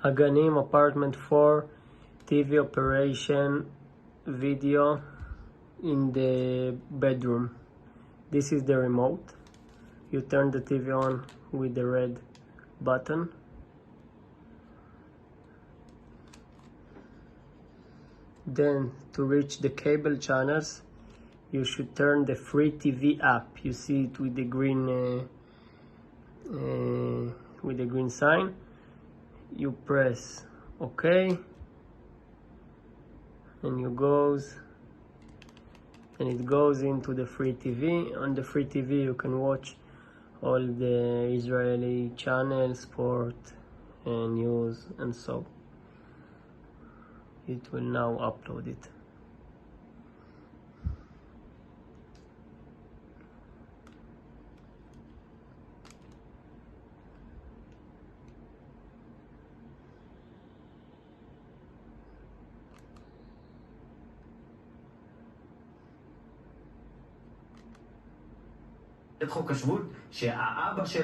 a Ganim apartment 4 TV operation video in the bedroom. This is the remote. You turn the TV on with the red button. Then to reach the cable channels, you should turn the free TV app. You see it with the green sign. You press OK, and it goes into the free TV. On the free TV you can watch all the Israeli channels, sport and news, and so it will now upload it. את חוק השבות שהאבא של